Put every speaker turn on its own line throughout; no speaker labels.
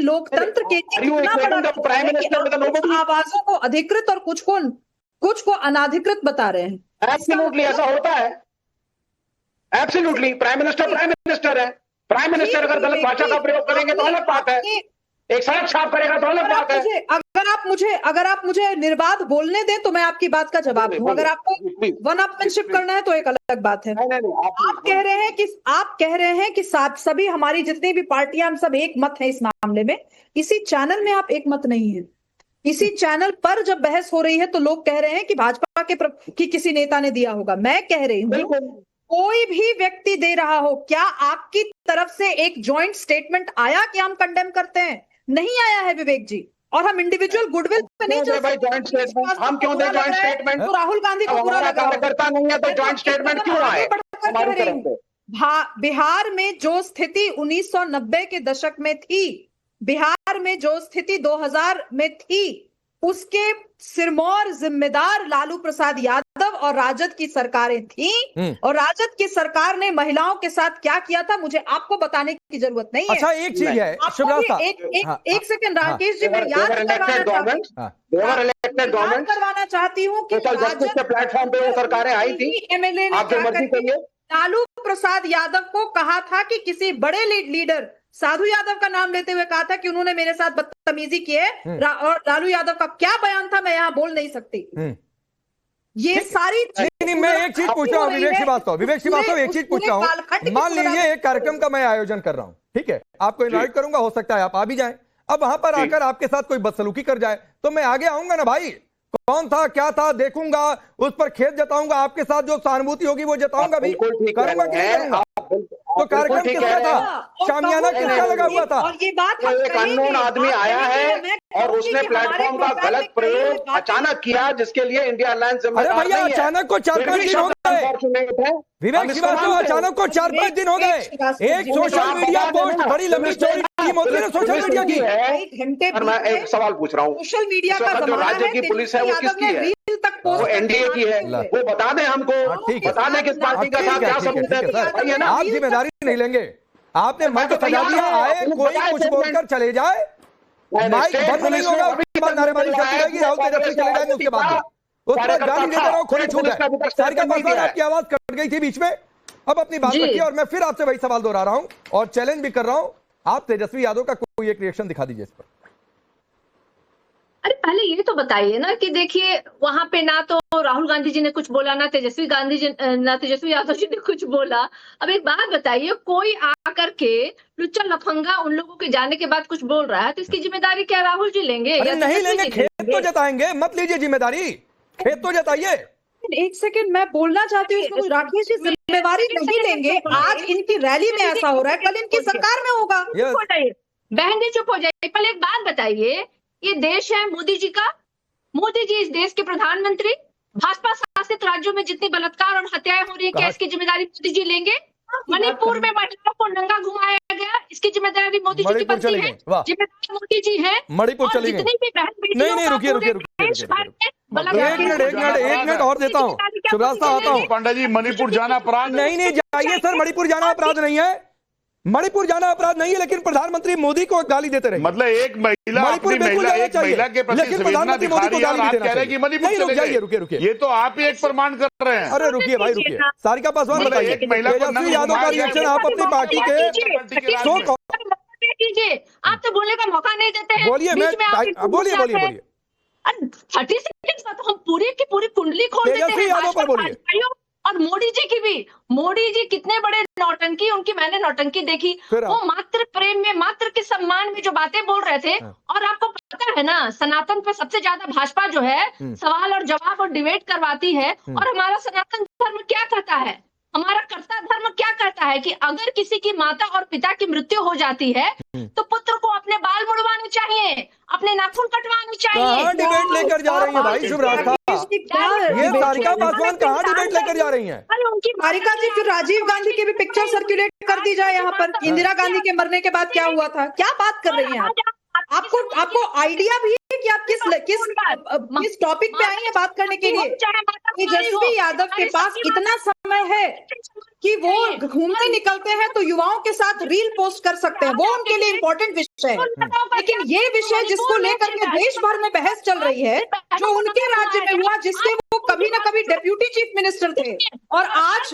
लोकतंत्र के कितना बड़ा है कि आवाजों को अधिकृत और कुछ को अनाधिकृत बता रहे हैं।
एब्सोल्युटली ऐसा होता है, एब्सोल्युटली। प्राइम मिनिस्टर है। प्राइम मिनिस्टर अगर गलत भाषा का प्रयोग करेंगे तो अलग बात है, एक सड़क साफ करेगा तो अलग बात है।
अगर आप मुझे निर्बाध बोलने दें तो मैं आपकी बात का जवाब दूं। अगर आपको वन अपमैनशिप करना है तो एक अलग बात है। आप कह रहे हैं कि सभी हमारी जितनी भी पार्टियां, हम सब एक मत है इस मामले में। इसी चैनल में आप एक मत नहीं है। इसी चैनल पर जब बहस हो रही है तो लोग कह रहे हैं कि भाजपा की किसी नेता ने दिया होगा। मैं कह रही हूं कोई भी व्यक्ति दे रहा हो, क्या आपकी तरफ से एक जॉइंट स्टेटमेंट आया कि हम कंडेम करते हैं? नहीं आया है विवेक जी। और हम इंडिविजुअल गुडविल पे नहीं चल सकते।
जॉइंट स्टेटमेंट हम क्यों दें? जॉइंट स्टेटमेंट
तो राहुल गांधी को पूरा
कार्यकर्ता नहीं है तो जॉइंट स्टेटमेंट क्यों आए?
बिहार में जो स्थिति 1990 के दशक में थी, बिहार में जो स्थिति 2000 में थी, उसके सिरमौर जिम्मेदार लालू प्रसाद यादव और राजद की सरकारें थीं। और राजद की सरकार ने महिलाओं के साथ क्या किया था मुझे आपको बताने की जरूरत नहीं है।
अच्छा, एक चीज है
एक सेकंड राकेश जी, मैं याद करवाना चाहती हूँ कि
जस्टिस के प्लेटफॉर्म पे वो सरकारें आई थी,
एमएलए ने लालू प्रसाद यादव को कहा था कि किसी बड़े लीडर साधु यादव का नाम लेते हुए कहा था कि उन्होंने मेरे साथ बदतमीजी की है। और लालू यादव का क्या बयान था मैं यहां बोल नहीं सकती। ये सारी
नहीं, मैं एक चीज पूछ रहा हूँ विवेक श्रीवास्तव एक चीज पूछ रहा हूँ। मान लीजिए एक कार्यक्रम का मैं आयोजन कर रहा हूँ, ठीक है, आपको इनवाइट करूंगा, हो सकता है आप आ भी जाएं। अब वहां पर आकर आपके साथ कोई बदसलूकी कर जाए तो मैं आगे आऊंगा ना भाई, कौन था क्या था देखूंगा, उस पर खेद जताऊंगा, आपके साथ जो सहानुभूति होगी वो जताऊंगा भी, करूंगा कि नहीं करूंगा। तो कार्यक्रम किसका था? शामियाना किसका लगा हुआ था?
और ये बात
एक अननोन आदमी आया है और उसने प्लेटफॉर्म का गलत प्रयोग अचानक किया, जिसके लिए इंडिया अलायंस
अरे भैया अचानक को 4-5 दिन हो गए। विवेक श्रीवास्तव अचानक को 4-5 दिन हो गए। एक सोशल मीडिया पोस्ट, बड़ी लंबी स्टोरी टीम होती है ना सोशल मीडिया की।
घंटे मैं एक सवाल पूछ रहा हूँ,
सोशल मीडिया का
जो राज्य की पुलिस है वो किसकी है? वो एनडीए की है। वो बता दें हमको, बता दें किस पार्टी का था, क्या सबूत है।
आप जिम्मेदारी नहीं लेंगे, आपने मंच सजा दिया, आए कोई कुछ बोलकर चले जाए, माइक बंद नहीं होगा, उसके बाद नारेबाजी चलती रहेगी, राहुल तेजस्वी चले जाएंगे, उसके बाद उस पर गाली देते रहो, खुली छूट है। सारिका पासवान आपकी आवाज कट गई थी बीच में, अब अपनी बात रखिए और मैं फिर आपसे वही सवाल दोहरा रहा हूं और चैलेंज भी कर रहा हूं, आप तेजस्वी यादव का कोई एक रिएक्शन दिखा दीजिए इस पर।
अरे पहले ये तो बताइए ना कि देखिए वहां पे ना तो राहुल गांधी जी ने कुछ बोला, ना तेजस्वी यादव जी ने कुछ बोला। अब एक बात बताइए, कोई आकर के लुच्चा लफंगा उन लोगों के जाने के बाद कुछ बोल रहा है तो इसकी जिम्मेदारी क्या राहुल जी लेंगे?
अरे नहीं लेंगे, खेत तो जताएंगे, मत लीजिए जिम्मेदारी, खेत तो जताइए।
एक सेकंड मैं बोलना चाहती हूँ, इसमें राकेश जी जिम्मेवारी नहीं लेंगे। आज इनकी रैली में ऐसा हो रहा है, कल इनकी सरकार में होगा।
बहन जी चुप हो जाइए। पहले एक बात बताइए, ये देश है मोदी जी का, मोदी जी इस देश के प्रधानमंत्री, भाजपा शासित राज्यों में जितनी बलात्कार और हत्याएं हो रही है, क्या इसकी जिम्मेदारी मोदी जी लेंगे? मणिपुर में महिलाओं को नंगा घुमाया गया, इसकी जिम्मेदारी मोदी जी की बनती है, जिम्मेदार मोदी जी है।
मणिपुर चली गई। नहीं रुकिए एक मिनट और देता हूँ, सुब्रत साहब आता हूँ।
पांडा जी, मणिपुर जाना अपराध
नहीं जाइए सर, मणिपुर जाना अपराध नहीं है, मणिपुर जाना अपराध नहीं है, लेकिन प्रधानमंत्री मोदी को गाली देते रहे।
मतलब एक महिला अपनी महिला के प्रति संवेदना दिखा रही है और आप कह रहे हैं कि मणिपुर चले गए।
रुकिए,
ये तो आप ही एक प्रमाण कर रहे हैं।
अरे रुकिए भाई रुकिए, सारिका पासवान बताइए, तेजस्वी यादव का रिएक्शन आप अपनी पार्टी के
कीजिए, आप तो बोलने का मौका नहीं देते हैं।
बोलिए, बोलिए
30 सेकंड में तो हम पूरी की पूरी कुंडली खोल देते हैं।
तेजस्वी यादव पर बोलिए।
और मोदी जी की भी, मोदी जी कितने बड़े नौटंकी, उनकी मैंने नौटंकी देखी, वो मात्र प्रेम में, मात्र के सम्मान में जो बातें बोल रहे थे। और आपको पता है ना, सनातन पे सबसे ज्यादा भाजपा जो है सवाल और जवाब और डिबेट करवाती है। और हमारा सनातन धर्म क्या कहता है, हमारा कर्ता धर्म क्या कहता है कि अगर किसी की माता और पिता की मृत्यु हो जाती है तो पुत्र को अपने बाल मुड़वाने चाहिए, अपने नाखून कटवाने चाहिए।
कहाँ डिबेट लेकर जा रही है भाई शुभ्राता? ये सारिका पासवान कहाँ डिबेट लेकर जा रही हैं?
उनकी सारिका जी, फिर राजीव गांधी की भी पिक्चर सर्कुलेट कर दी जाए यहाँ पर, इंदिरा गांधी के मरने के बाद क्या हुआ था, क्या बात कर रही हैं आप? आपको आइडिया भी है कि आप किस टॉपिक पे आई हैं बात करने के लिए। तेजस्वी यादव के पास इतना समय है कि वो घूमने निकलते हैं तो युवाओं के साथ रील पोस्ट कर सकते हैं, वो उनके लिए इंपॉर्टेंट विषय है। लेकिन ये विषय जिसको लेकर के देश भर में बहस चल रही है, जो उनके राज्य में हुआ, जिसके वो कभी ना कभी डेप्यूटी चीफ मिनिस्टर थे और आज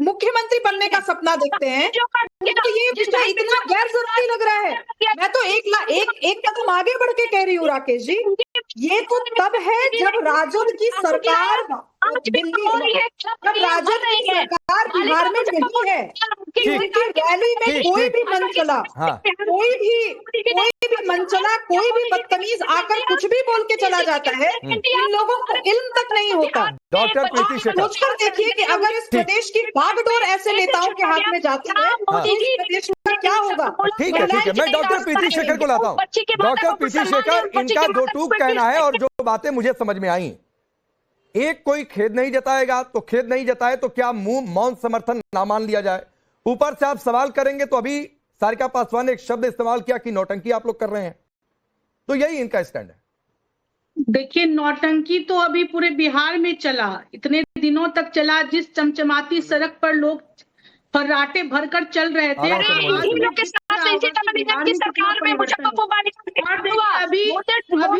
मुख्यमंत्री बनने का सपना देखते हैं, तो ये विषय इतना गैर जरूरी लग रहा है। मैं तो एक कदम आगे बढ़ के कह रही हूँ राकेश जी, ये तो तब है जब राजद की सरकार बिहार में नहीं है कि उनकी रैली में कोई भी मन चला, कोई भी मन चला, कोई भी बदतमीज आकर कुछ भी बोल के चला जाता है, इन लोगों को इल्म तक नहीं होता।
डॉक्टर प्रीति शेखर,
सोचकर देखिए कि अगर इस प्रदेश की बागडोर ऐसे नेताओं के हाथ में जाती है तो इस प्रदेश में क्या होगा।
ठीक है, मैं डॉक्टर प्रीति शेखर को लाता हूँ। डॉक्टर प्रीति शेखर, इनका दो टूक कहना है और जो बातें मुझे समझ में आई, एक कोई खेद नहीं जताएगा तो खेद नहीं जताए तो क्या मुंह मौन समर्थन ना मान लिया जाए। ऊपर से आप सवाल करेंगे तो अभी सारिका पासवान ने एक शब्द इस्तेमाल किया कि नौटंकी आप लोग कर रहे हैं, तो यही इनका स्टैंड है।
देखिए, नौटंकी तो अभी पूरे बिहार में चला, इतने दिनों तक चला, जिस चमचमाती सड़क पर लोग फर्राटे भरकर चल रहे थे। अभी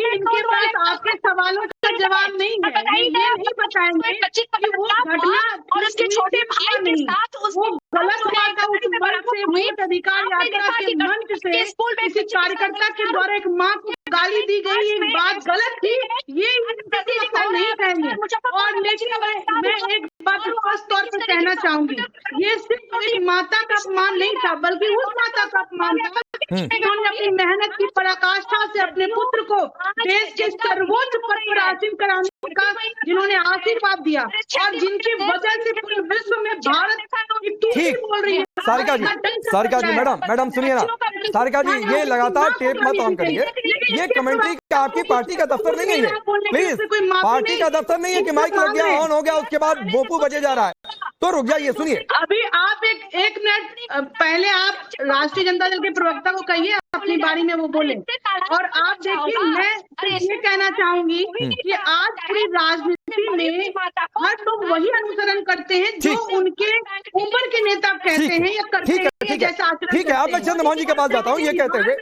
इनके पास आपके सवालों का जवाब नहीं है, ये नहीं बताएंगे कि वो घटना और उसके छोटे भाई के साथ वो गलत हुआ था। उस मंच से, वोट अधिकार यात्रा के मंच से किसी कार्यकर्ता के द्वारा एक माँ को गाली दी गई, एक बात गलत थी, ये नहीं कहेंगे। और लेकिन मैं एक बात स्पष्ट तौर पर कहना चाहूंगी, ये सिर्फ एक माता का अपमान नहीं था, बल्कि उस माता का अपमान था जिन्होंने अपनी मेहनत की पराकाष्ठा से अपने पुत्र को देश के सर्वोच्च पद पर आसीन कराने का जिन्होंने आशीर्वाद दिया और जिनकी वजह से पूरे विश्व में भारत की बोल रही है।
सारिका जी, मैडम सुनिए ना, सारिका जी, ये लगातार टेप मत ऑन करिए। ये कमेंट्री का आपकी पार्टी का दफ्तर नहीं है, प्लीज। पार्टी का दफ्तर नहीं है कि माइक लग गया, ऑन हो गया, उसके बाद बोपू बजे जा रहा है, तो रुक जाइए, सुनिए।
अभी आप एक मिनट पहले आप राष्ट्रीय जनता दल के प्रवक्ता को कहिए अपनी बारी में वो बोले। और आप देखिए, मैं ये कहना चाहूंगी कि आज पूरी राजनीति में हर लोग वही अनुसरण करते हैं जो उनके ऊपर के नेता कहते हैं या करते हैं।
ठीक है, अब मैं चंद्रमोहन जी के पास जाता हूँ ये कहते हुए,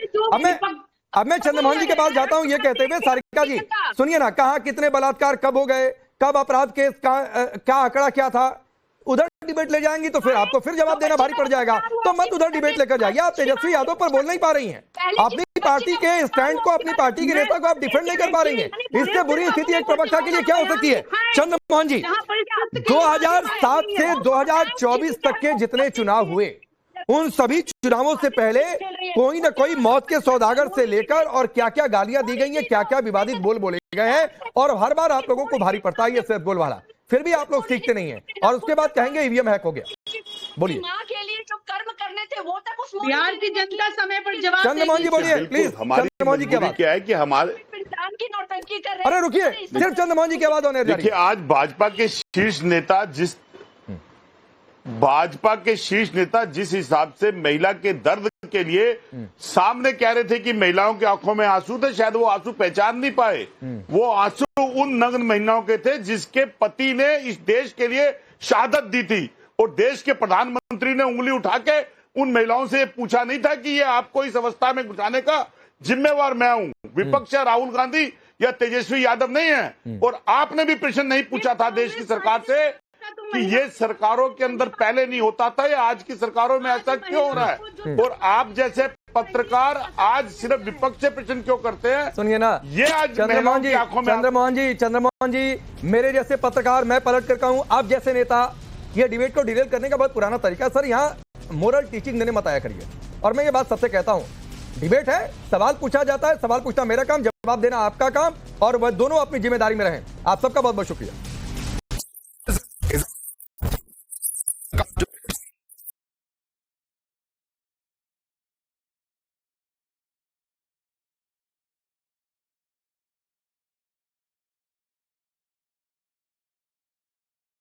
अब मैं चंद्रमोहन जी के पास जाता हूँ ये कहते हुए, सारिका जी सुनिए ना, कहाँ कितने बलात्कार कब हो गए, कब अपराध केस क्या आंकड़ा क्या था, उधर डिबेट ले जाएंगी तो फिर आपको फिर जवाब देना भारी पड़ जाएगा। तो मत उधर डिबेट लेकर जाइए। आप तेजस्वी यादव पर बोल नहीं पा रही हैं, अपनी पार्टी के स्टैंड को, अपनी पार्टी के नेता को आप डिफेंड नहीं कर पा रही हैं। इससे बुरी स्थिति एक प्रवक्ता के लिए क्या हो सकती है। चंद्रमोहन जी, 2007 से 2024 तक के जितने चुनाव हुए, उन सभी चुनावों से पहले कोई ना कोई मौत के सौदागर से लेकर और क्या क्या गालियां दी गई हैं, क्या क्या विवादित बोल बोले गए हैं, और हर बार आप लोगों को भारी पड़ता है ये सिर्फ बोल वाला, फिर भी आप लोग सीखते नहीं हैं और उसके बाद कहेंगे ईवीएम हैक हो गया। बोलिए।
मां के लिए जो कर्म करने थे वो तक उस
बिहार की जनता समय पर जवाब।
चंद्रमोहन जी बोलिए प्लीज। चंद्रमोहन जी की आवाज
क्या है कि हमारे
की नौटंकी कर रहे।
अरे रुकिए, सिर्फ चंद्रमोहन जी की आवाज होने
देखिए, आज भाजपा के शीर्ष नेता जिस हिसाब से महिला के दर्द के लिए सामने कह रहे थे कि महिलाओं की आंखों में आंसू थे, शायद वो आंसू पहचान नहीं पाए। वो आंसू उन नग्न महिलाओं के थे जिसके पति ने इस देश के लिए शहादत दी थी, और देश के प्रधानमंत्री ने उंगली उठा के उन महिलाओं से पूछा नहीं था कि ये आपको इस अवस्था में घुसाने का जिम्मेवार मैं हूं, विपक्ष या राहुल गांधी या तेजस्वी यादव नहीं है। और आपने भी प्रश्न नहीं पूछा था देश की सरकार से कि ये सरकारों के अंदर पहले नहीं होता था, या आज की सरकारों में ऐसा क्यों हो रहा है। और आप जैसे पत्रकार आज सिर्फ विपक्ष से प्रश्न क्यों करते हैं।
सुनिए ना,
ये आज
चंद्रमोहन जी, मेरे जैसे पत्रकार, मैं पलट कर कहूं, आप जैसे नेता, ये डिबेट को डिरेल करने का बहुत पुराना तरीका। सर, यहाँ मोरल टीचिंग देने मत आया करिए। और मैं ये बात सबसे कहता हूं, डिबेट है, सवाल पूछा जाता है, सवाल पूछना मेरा काम, जवाब देना आपका काम, और वह दोनों अपनी जिम्मेदारी में रहें। आप सबका बहुत बहुत शुक्रिया।